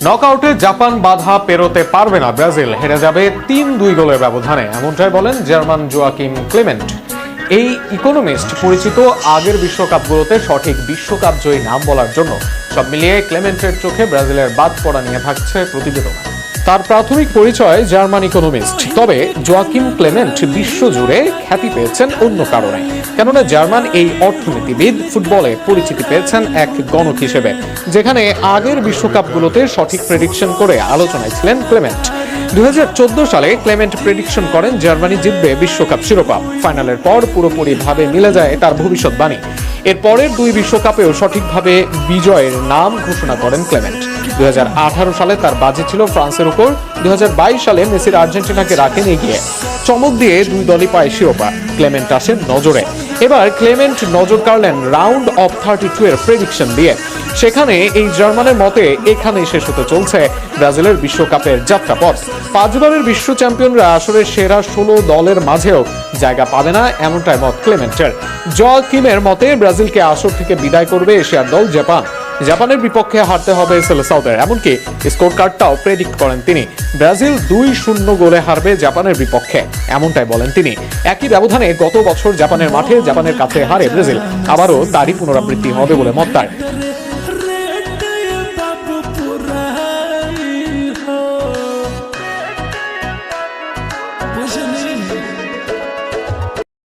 নকআউটে Japan বাধা পেরোতে পারবে না ব্রাজিল, হেরে যাবে ৩-২ গোলের ব্যবধানে, এমনটাই বলেন জার্মান জোয়াকিম ক্লেমেন্ট। এই ইকোনমিস্ট পরিচিত আগের বিশ্বকাপগুলোতে সঠিক বিশ্বকাপ জয়ী নাম বলার জন্য। সব মিলিয়ে ক্লেমেন্টের চোখে ব্রাজিলের বাদ পড়া নিয়ে থাকছে প্রতিবেদন। তার প্রাথমিক পরিচয় জার্মান ইকোনমিস্ট, তবে জোয়াকিম ক্লেমেন্ট বিশ্বজুড়ে খ্যাতি পেয়েছেন অন্য কারণে। কেননা জার্মান এই অর্থনীতিবিদ ফুটবলে পরিচিতি পেয়েছেন এক গণক হিসেবে, যেখানে আগের বিশ্বকাপগুলোতে সঠিক প্রেডিকশন করে আলোচনায় ছিলেন ক্লেমেন্ট। 2014 সালে ক্লেমেন্ট প্রেডিকশন করেন জার্মানি জিতবে বিশ্বকাপ শিরোপা। ফাইনালের পর পুরোপুরিভাবে মিলে যায় তার ভবিষ্যৎবাণী। এর পরের দুই বিশ্বকাপেও সঠিকভাবে বিজয়ের নাম ঘোষণা করেন ক্লেমেন্ট। 2018 সালে তার বাজেট ছিল ফ্রান্সের উপর। 2022 সালে মেসির আর্জেন্টিনাকে রাখেন এগিয়ে। চমক দিয়ে দুই দলই পায় শিরোপা। ক্লেমেন্ট আসেন নজরে। এবার ক্লেমেন্ট নজর কাড়লেন রাউন্ড অফ 32 এর প্রেডিকশন দিয়ে। সেখানে এই জার্মানের মতে এখানেই শেষ হতে চলছে ব্রাজিলের বিশ্বকাপের যাত্রাপথ। 5 বারের বিশ্ব চ্যাম্পিয়নরা আসরের সেরা 16 দলের মাঝেও জায়গা পাবে না, এমনটাই মত ক্লেমেন্টের। জোয়াকিমের মতে ব্রাজিলকে আসর থেকে বিদায় করবে এশিয়ার দল জাপান। জাপানের বিপক্ষে হারতে হবে সেলেসাওদের, এমনকি স্কোর কার্ডটাও প্রেডিক্ট করেন তিনি। ব্রাজিল 2-0 গোলে হারবে জাপানের বিপক্ষে, এমনটাই বলেন তিনি। একই ব্যবধানে গত বছর জাপানের মাঠে জাপানের কাছে হারে ব্রাজিল, আবারও তারই পুনরাবৃত্তি হবে বলে মত তার।